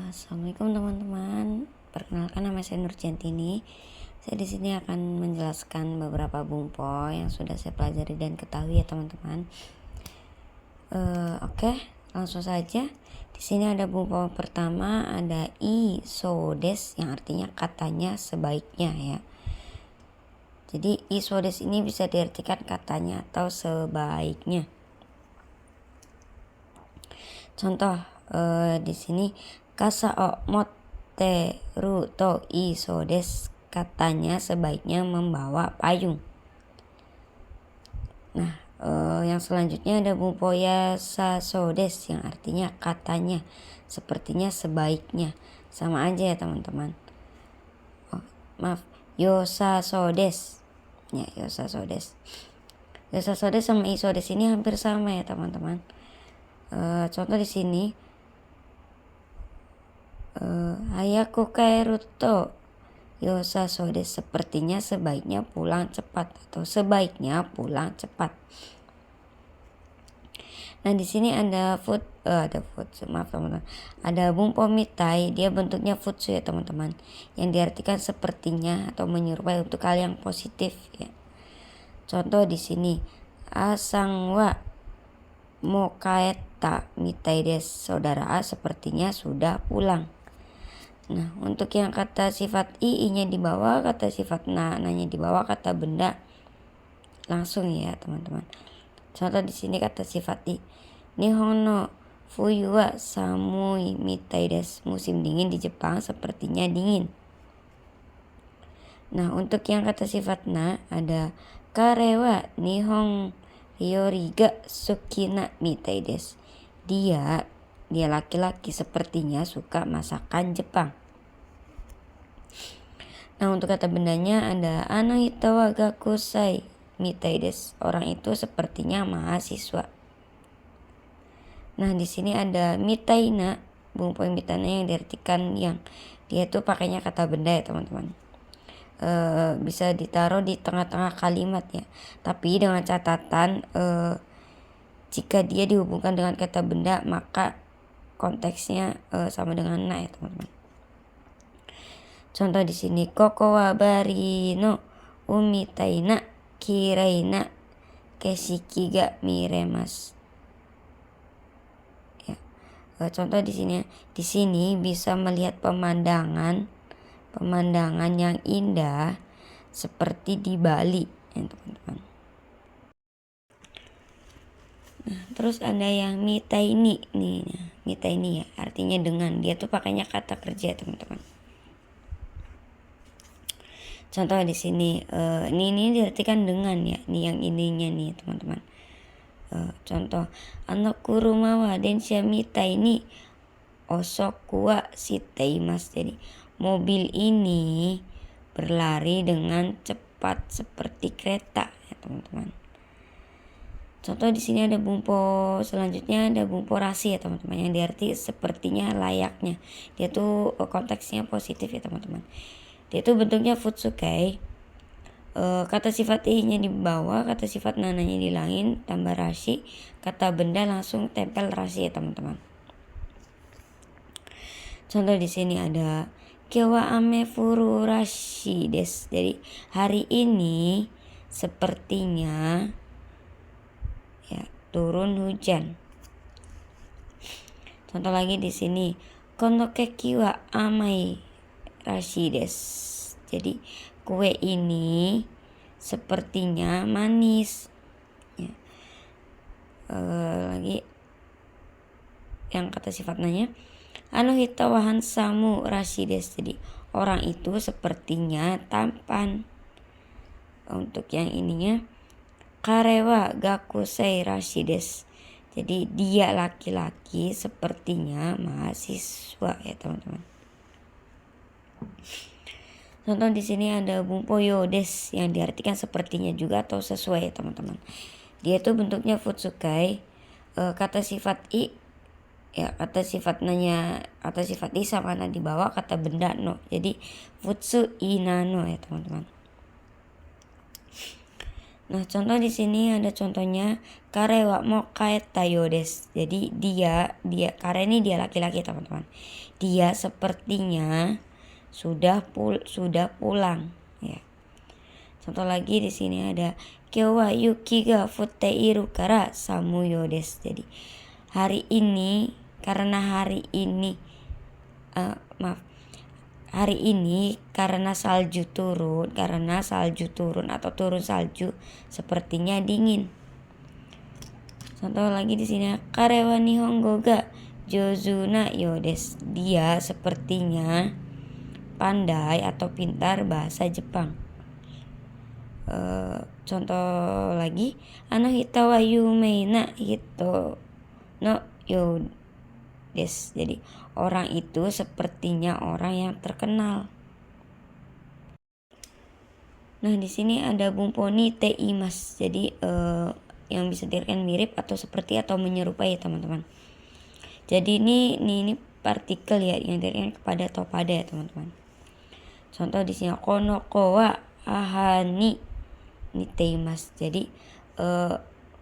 Assalamualaikum teman-teman. Perkenalkan, nama saya Nurjantini. Saya di sini akan menjelaskan beberapa bumpo yang sudah saya pelajari dan ketahui ya teman-teman. Oke, langsung saja. Di sini ada bumpo pertama, ada i so des yang artinya katanya sebaiknya ya. Jadi i so des ini bisa diartikan katanya atau sebaiknya. Contoh di sini kasa o motte ru to i so des, katanya sebaiknya membawa payung. Nah, yang selanjutnya ada bumpo yasa so des yang artinya katanya, sepertinya, sebaiknya. Sama aja ya teman-teman. Maaf, yosa so des. Ya, yosa so des. Yosa so des sama i so des ini hampir sama ya teman-teman. Contoh di sini Hayako kaeru to yosa so des, sepertinya sebaiknya pulang cepat atau sebaiknya pulang cepat. Nah, di sini ada maaf teman-teman. Ada bumpo mitai, dia bentuknya futsu ya teman-teman, yang diartikan sepertinya atau menyerupai untuk hal yang positif ya. Contoh di sini asang wa mo kaeta mitai des, saudara A sepertinya sudah pulang. Nah, untuk yang kata sifat i-nya di bawah, kata sifat na-nya di bawah, kata benda langsung ya teman-teman. Contoh di sini kata sifat i. Nihon no fuyu wa samui mitai desu. Musim dingin di Jepang sepertinya dingin. Nah, untuk yang kata sifat na ada kare wa nihon ryori ga suki na mitai desu. Dia laki-laki sepertinya suka masakan Jepang. Nah, untuk kata bendanya ada ano hito wa gakusai mitai desu. Orang itu sepertinya mahasiswa. Nah, di sini ada mitaina, bumpo mitaina yang diartikan yang. Dia tuh pakainya kata benda ya teman-teman. Bisa ditaruh di tengah-tengah kalimat ya. Tapi dengan catatan jika dia dihubungkan dengan kata benda maka konteksnya sama dengan na ya teman-teman. Contoh di sini koko wa bari no umitaina kiraina keshiki ga miremasu. Ya. Contoh di sini bisa melihat pemandangan yang indah seperti di Bali ya teman-teman. Nah, terus ada yang mitaini nih. Mitaini ya, artinya dengan. Dia tuh pakainya kata kerja teman-teman. Contoh di sini ini diartikan dengan ya. Nih yang ininya nih teman-teman. Contoh anak rumah wa densha mitaini osoku wa shiteimasu. Jadi mobil ini berlari dengan cepat seperti kereta ya teman-teman. Contoh di sini ada bumpo selanjutnya, ada bumpo rasi ya teman-teman, yang diarti sepertinya, layaknya. Dia tuh konteksnya positif ya teman-teman. Dia tuh bentuknya futsukai. Kata sifat i-nya di bawah, kata sifat nananya di langit, tambah rasi, kata benda langsung tempel rasi ya teman-teman. Contoh di sini ada kewa ame furu rashi des. Jadi hari ini sepertinya ya turun hujan. Contoh lagi di sini kono keki wa amai rashi des. Jadi kue ini sepertinya manis. Ya. Lagi yang kata sifat nanya anu hita wa hansamu rashi des. Jadi orang itu sepertinya tampan. Untuk yang ininya karewa gakusei rashi des. Jadi dia laki-laki sepertinya mahasiswa ya teman-teman. Contoh di sini ada bumpo yodes yang diartikan sepertinya juga atau sesuai ya teman-teman. Dia tuh bentuknya futsukai. Kata sifat i ya, kata sifat i sama na di bawah, kata benda no. Jadi futsu i nano ya teman-teman. Nah, contoh di sini ada contohnya kare wa mo kaeta yo desu. Jadi dia kare ini dia laki-laki teman-teman. Dia sepertinya sudah pulang ya. Contoh lagi di sini ada kyou wa yuki ga futte iru kara samu yo desu. Jadi hari ini karena salju turun atau turun salju sepertinya dingin. Contoh lagi di sini kare wa nihongo ga jouzu na yo desu. Dia sepertinya pandai atau pintar bahasa Jepang. Contoh lagi hita wa yumei na hito no yo desu. Jadi orang itu sepertinya orang yang terkenal. Nah, di sini ada bumpo ni te imas. Jadi yang bisa diartikan mirip atau seperti atau menyerupai teman-teman. Jadi ini partikel ya yang diartikan kepada atau pada ya teman-teman. Contoh di sini konoko wa ahani niteimasu. Jadi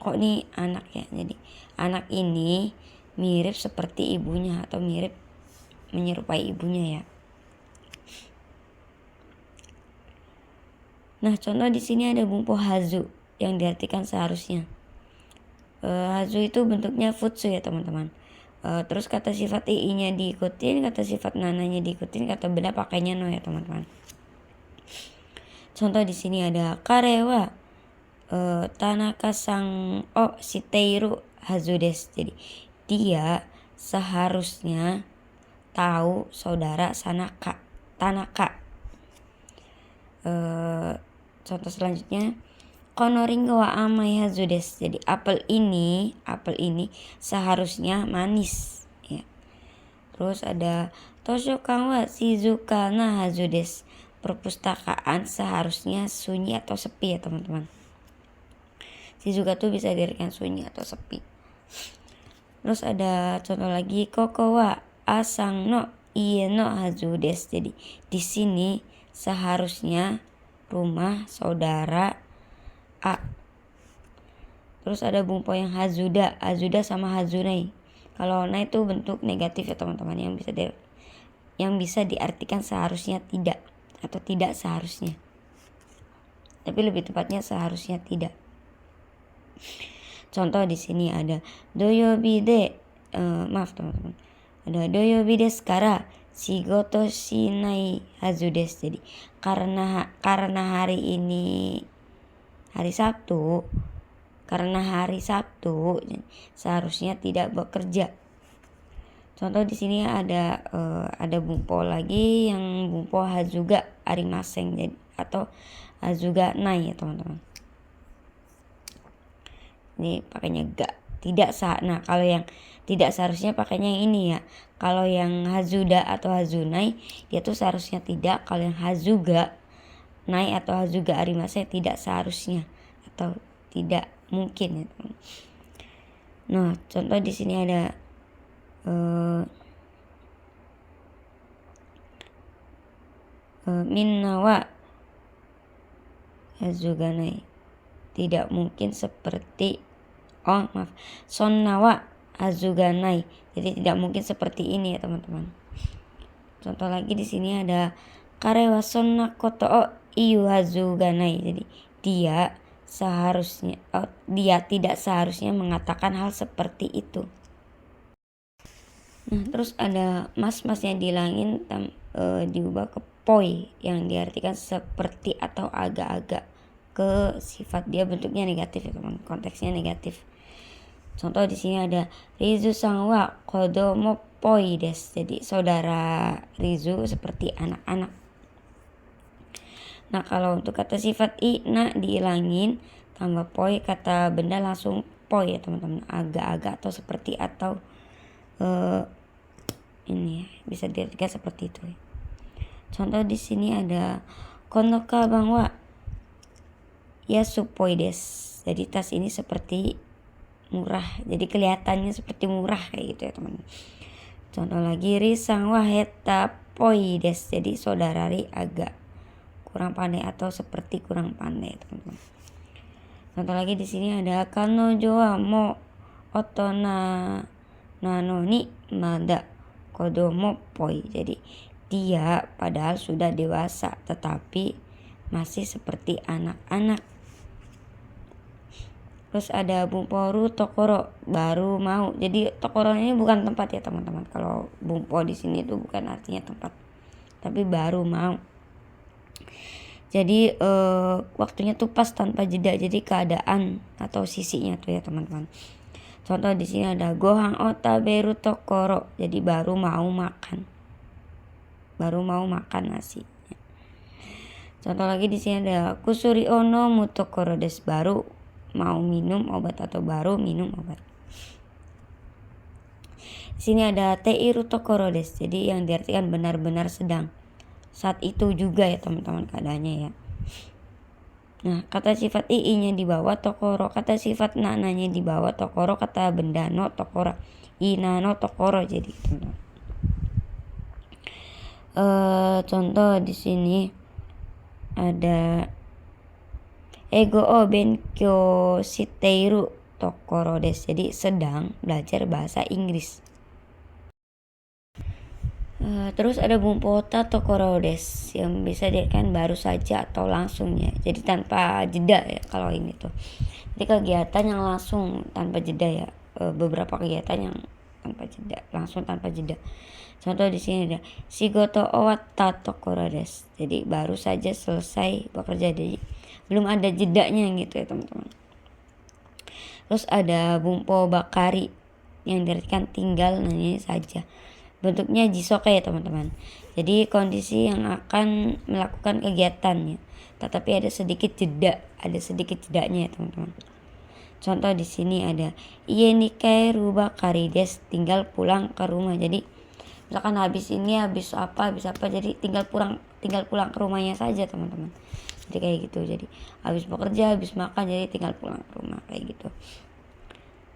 kok nih anak ya. Jadi anak ini mirip seperti ibunya atau mirip menyerupai ibunya ya. Nah, contoh di sini ada bumpo hazu yang diartikan seharusnya. Hazu itu bentuknya futsu ya teman-teman. Terus kata sifat ii-nya diikutin, kata sifat nananya diikutin, kata benda pakainya no ya teman-teman. Contoh di sini ada kare wa Tanaka sang o shiteiru hazu desu. Jadi dia seharusnya tahu saudara Tanaka. Contoh selanjutnya kono ringo wa amai hazu desu. Jadi apel ini seharusnya manis ya. Terus ada toshokan wa shizuka na hazu desu. Perpustakaan seharusnya sunyi atau sepi ya teman-teman. Shizuka tuh bisa diartikan sunyi atau sepi. Terus ada contoh lagi koko wa asang no ie no hazu desu. Jadi di sini seharusnya rumah saudara A. Terus ada bumpo yang hazuda sama hazunai. Kalau nai itu bentuk negatif ya teman-teman, yang bisa diartikan seharusnya tidak atau tidak seharusnya. Tapi lebih tepatnya seharusnya tidak. Contoh di sini ada doyobi de maaf teman-teman. Ada doyobi desu kara shigoto shinai hazu desu. Jadi karena hari ini hari Sabtu, seharusnya tidak bekerja. Contoh di sini ada bumpo lagi yang bumpo hazuga arimaseng jadi atau hazuga nai ya teman-teman. Ini pakainya ga tidak sah. Nah, kalau yang tidak seharusnya pakainya yang ini ya. Kalau yang hazuda atau hazunai dia tuh seharusnya tidak. Kalau yang hazuga nai atau hazuga arimase tidak seharusnya atau tidak mungkin ya. Nah, contoh di sini ada minna wa hazuga nai. Tidak mungkin seperti sonnawa hazuganai. Jadi tidak mungkin seperti ini ya teman-teman. Contoh lagi di sini ada karewa sonna koto o iyu hazuganai. Jadi dia tidak seharusnya mengatakan hal seperti itu. Nah, terus ada mas-mas yang dihilangin diubah ke poi yang diartikan seperti atau agak-agak ke sifat dia bentuknya negatif ya teman, konteksnya negatif. Contoh di sini ada Rizu sang wa kodomo poi desu. Jadi saudara Rizu seperti anak-anak. Nah, kalau untuk kata sifat na dihilangin tambah poi, kata benda langsung poi ya teman-teman, agak-agak atau seperti atau ini bisa diartikan seperti itu. Contoh di sini ada konoka bang wa yasupoi desu. Jadi tas ini seperti murah. Jadi kelihatannya seperti murah kayak gitu ya teman. Contoh lagi risang wa heta poi desu. Jadi saudara Ri agak kurang pandai atau seperti kurang pandai teman-teman. Contoh lagi di sini ada kanojo wa mo otona nano ni mada kodomo poi. Jadi dia padahal sudah dewasa tetapi masih seperti anak-anak. Terus ada bumporu tokoro, baru mau. Jadi tokoro ini bukan tempat ya teman-teman. Kalau bumpo di sini itu bukan artinya tempat, tapi baru mau. Jadi waktunya tuh pas tanpa jeda. Jadi keadaan atau sisinya tuh ya teman-teman. Contoh di sini ada gohan otaberu tokoro. Jadi baru mau makan. Baru mau makan nasi. Contoh lagi di sini ada kusuri ono mutokoro des, baru mau minum obat atau baru minum obat. Di sini ada teiru tokoro des. Jadi yang diartikan benar-benar sedang. Saat itu juga ya teman-teman keadaannya ya. Nah, kata sifat ii-nya di bawah tokoro, kata sifat na-nya di bawah tokoro, kata benda no tokoro, ina no tokoro. Jadi teman-teman. Contoh di sini ada ego o benkyo shiteiru tokoro des. Jadi sedang belajar bahasa Inggris. Terus ada bumpo ota tokoro des yang bisa dikatakan baru saja atau langsung ya. Jadi tanpa jeda ya kalau ini tuh. Jadi kegiatan yang langsung tanpa jeda ya. Beberapa kegiatan yang tanpa jeda, langsung tanpa jeda. Contoh di sini ada shigoto owatta tokoro des. Jadi baru saja selesai bekerja, jadi belum ada jedanya gitu ya teman-teman. Terus ada bumpo bakari yang diartikan tinggal nanya saja. Bentuknya jisoke ya teman-teman. Jadi kondisi yang akan melakukan kegiatannya, tetapi ada sedikit jeda, ada sedikit jedanya ya teman-teman. Contoh di sini ada iye nikai bakari des, tinggal pulang ke rumah. Jadi misalkan habis apa jadi tinggal pulang ke rumahnya saja teman-teman. Jadi kayak gitu. Jadi habis bekerja, habis makan, jadi tinggal pulang ke rumah kayak gitu.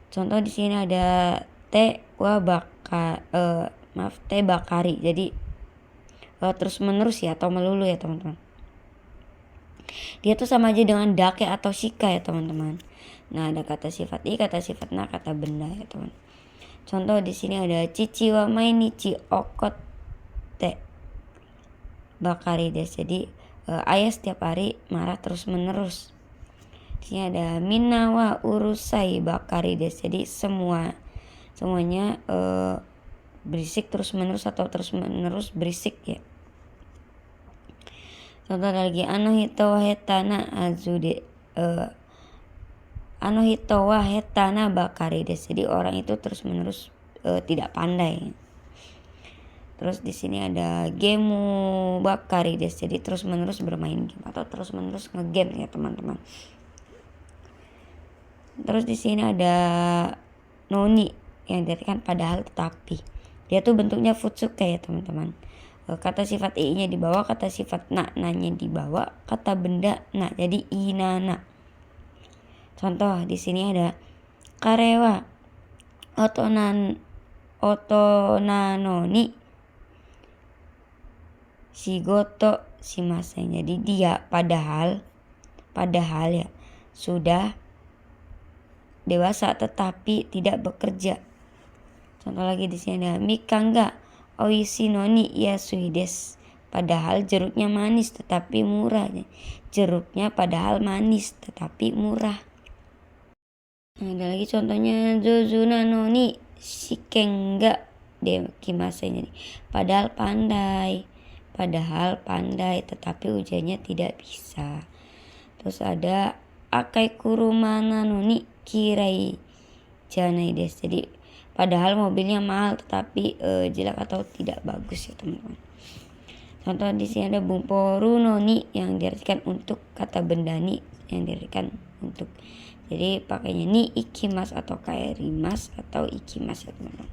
Contoh di sini ada teh bakari. Jadi terus menerus ya atau melulu ya teman-teman. Dia tuh sama aja dengan dake atau shika ya teman-teman. Nah, ada kata sifat i, kata sifat na, kata benda ya teman. Contoh di sini ada cici wa mainichi okotte bakari des. Jadi ayah setiap hari marah terus menerus. Di sini ada minna wa urusai bakari des. Jadi semuanya berisik terus menerus atau terus menerus berisik ya. Contoh lagi anohito wa hetana azude, anohito wa hetana bakari des. Jadi orang itu terus menerus tidak pandai. Terus di sini ada gemu bakari des. Jadi terus menerus bermain game atau terus menerus ngegame ya teman-teman. Terus di sini ada noni yang diartikan padahal tetapi. Dia tuh bentuknya futsuke ya teman-teman. Kata sifat i-nya di bawah, kata sifat na-nya di bawah, kata benda na. Jadi inana. Contoh di sini ada karewa otonano ni shigoto shimasen. Jadi dia padahal ya sudah dewasa tetapi tidak bekerja. Contoh lagi di sini ada mikan ga oishi no ni yasui des. Padahal jeruknya manis tetapi murah. Jeruknya padahal manis tetapi murah. Nah, ada lagi contohnya zozuna no ni shiken ga dekimasen. Jadi padahal pandai tetapi ujiannya tidak bisa. Terus ada akai kurumana no ni kirai janai des. Jadi padahal mobilnya mahal tetapi jelek atau tidak bagus ya teman-teman. Contoh di sini ada bumporu no ni yang diartikan untuk, kata benda ni yang diartikan untuk. Jadi pakainya ni ikimas atau kaerimas atau ikimas ya teman-teman.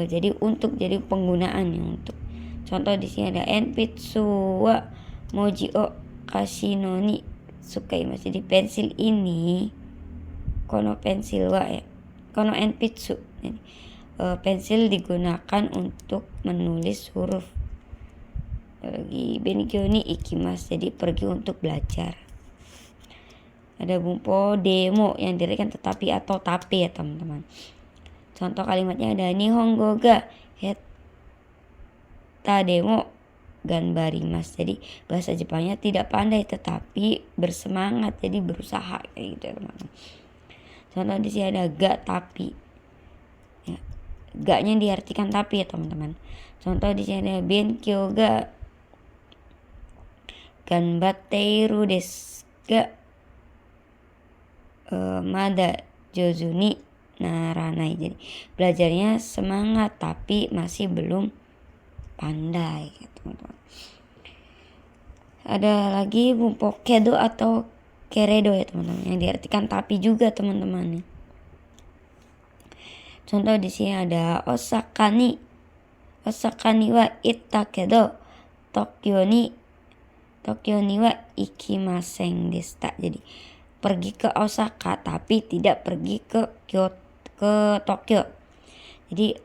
Jadi untuk, jadi penggunaan yang untuk. Contoh di sini ada enpitsu wa moji o kashino ni sukaimasu. Jadi pensil ini kono pensil wa ya. Kono enpitsu. Pensil digunakan untuk menulis huruf. Lagi benkyo ni ikimas. Jadi pergi untuk belajar. Ada bumpo demo yang dirikan tetapi atau tapi ya teman-teman. Contoh kalimatnya ada Nihongo ga heta demo ganbarimasu. Jadi bahasa Jepangnya tidak pandai tetapi bersemangat, jadi berusaha kayak gitu ya teman-teman. Contoh di sini ada ga tapi. Ya, ga-nya diartikan tapi ya teman-teman. Contoh di sini ada benkyou ga ganbatteiru desu ga mada jozu ni naranai. Jadi belajarnya semangat tapi masih belum pandai ya teman-teman. Ada lagi bumpo kedo atau keredo ya teman-teman, yang diartikan tapi juga teman-teman. Contoh di sini ada Osaka ni wa itta kedo Tokyo ni wa ikimasen deshita. Jadi pergi ke Osaka tapi tidak pergi ke Tokyo. Jadi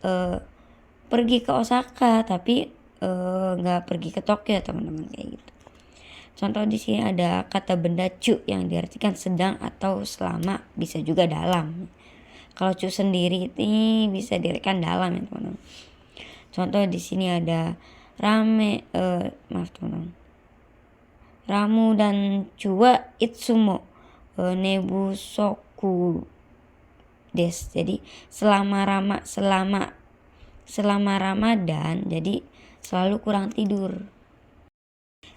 pergi ke Osaka tapi nggak pergi ke Tokyo teman-teman kayak gitu. Contoh di sini ada kata benda cu yang diartikan sedang atau selama, bisa juga dalam. Kalau cu sendiri ini bisa diartikan dalam ya teman-teman. Contoh di sini ada Ramu dan Chua itsumo nebusoku des. Jadi selama Ramadan jadi selalu kurang tidur.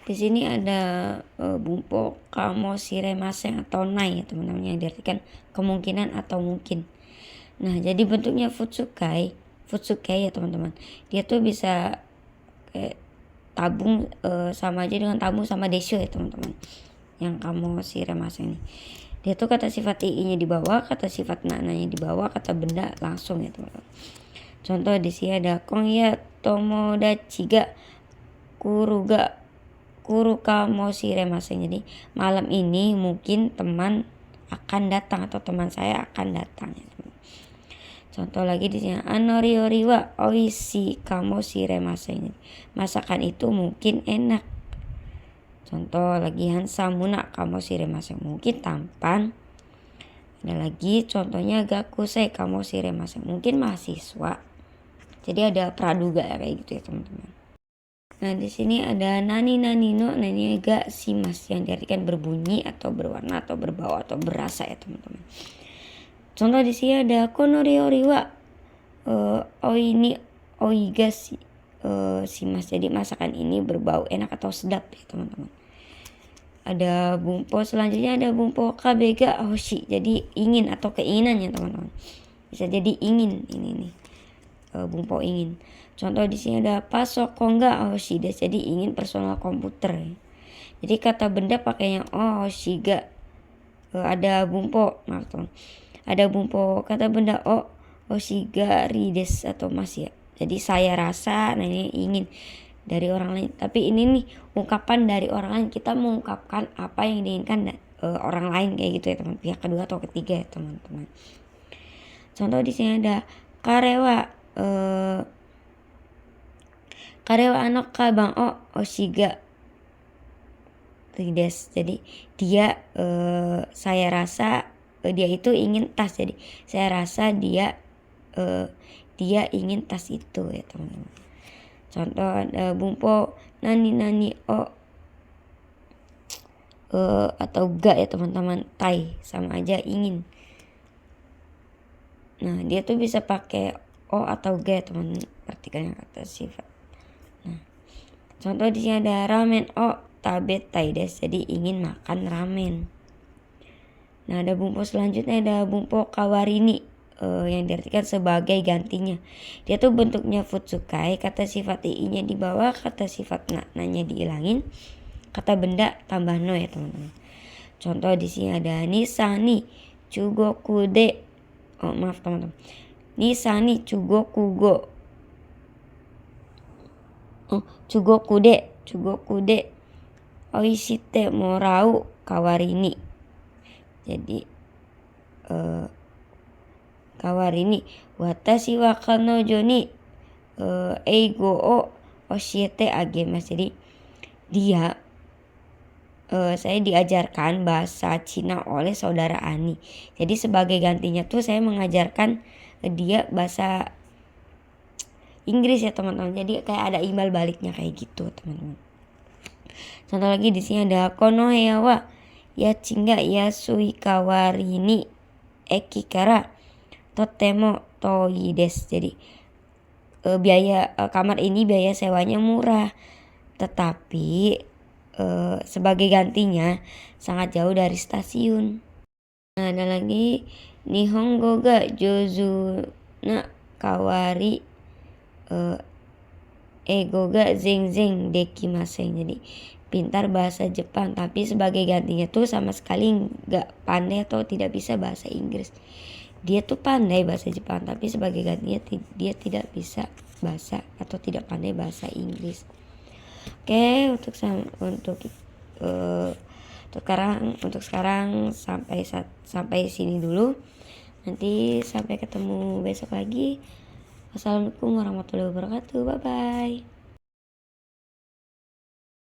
Di sini ada bumpo kamoshiremasen atau nai ya teman-teman, yang diartikan kemungkinan atau mungkin. Nah, jadi bentuknya futsukai ya teman-teman. Dia tuh bisa kayak tabung, sama aja dengan tabung sama desyo ya teman-teman. Yang kamoshiremasen ini. Dia tuh kata sifat ii-nya di bawah, kata sifat na-nya di bawah, kata benda langsung ya teman-teman. Contoh di sini ada Konya tomodachi ga kuru kamoshiremasen. Jadi malam ini mungkin teman akan datang atau teman saya akan datang ya teman. Contoh lagi di sini Anoriori wa oishii kamoshiremasen. Masakan itu mungkin enak. Contoh lagi hansamuna kamoshiremasen, mungkin tampan. Ada lagi contohnya gakusei kamoshiremasen, mungkin mahasiswa. Jadi ada praduga kayak gitu ya teman-teman. Nah, di sini ada nani no nani ga shimasu, yang diartikan berbunyi atau berwarna atau berbau atau berasa ya teman-teman. Contoh di sini ada konoriori wa oini oiga shimasu. Jadi masakan ini berbau enak atau sedap ya teman-teman. Ada bumpo selanjutnya ada bumpo kabe ga hoshi. Jadi ingin atau keinginan ya teman-teman. Bisa jadi ingin ini nih. Bumpo ingin. Contoh di sini ada pasokon ga hoshi desu. Jadi ingin personal komputer. Jadi kata benda pakainya hoshi ga. Ada bumpo, maaf teman. Ada bumpo kata benda hoshi ga ri desu atau mas ya. Jadi saya rasa, nah ini ingin dari orang lain. Tapi ini nih ungkapan dari orang lain. Kita mengungkapkan apa yang diinginkan orang lain kayak gitu ya teman. Pihak kedua atau ketiga ya teman-teman. Contoh di sini ada karewa anoka bang oshiga rides. Jadi dia saya rasa dia itu ingin tas. Jadi saya rasa dia ingin tas itu ya teman-teman. Contoh ada bumpo nani atau ga ya teman-teman. Tai sama aja ingin. Nah, dia tuh bisa pakai atau ga teman, artikelnya kata sifat. Nah, contoh di sini ada ramen tabetai desu. Jadi ingin makan ramen. Nah, ada bumpo selanjutnya ada bumpo kawarini yang diartikan sebagai gantinya. Dia tuh bentuknya futsukai, kata sifat ii-nya di bawah, kata sifat na-nya dihilangin, kata benda tambah no ya teman-teman. Contoh di sini ada nisani chugoku de. Maaf teman-teman. Nisani chugoku de oishite morau kawarini. Jadi kawarini watashi wa kanojo ni eigo o oshiete agemasu. Jadi dia saya diajarkan bahasa Cina oleh saudara Ani. Jadi sebagai gantinya tuh saya mengajarkan dia bahasa Inggris ya teman-teman. Jadi kayak ada imbal baliknya kayak gitu teman-teman. Contoh lagi di sini ada konohe wa ya chinga ya suikawari ni eki kara totemo toi desu. Jadi biaya kamar ini biaya sewanya murah, tetapi sebagai gantinya sangat jauh dari stasiun. Nah, ada lagi Nihongo ga jozu na kawari ego ga zenzen dekimasen. Jadi pintar bahasa Jepang tapi sebagai gantinya tuh sama sekali nggak pandai atau tidak bisa bahasa Inggris. Dia tuh pandai bahasa Jepang tapi sebagai gantinya dia tidak bisa bahasa atau tidak pandai bahasa Inggris. Oke, untuk sekarang sampai sini dulu. Nanti sampai ketemu besok lagi. Wassalamualaikum warahmatullahi wabarakatuh. Bye bye.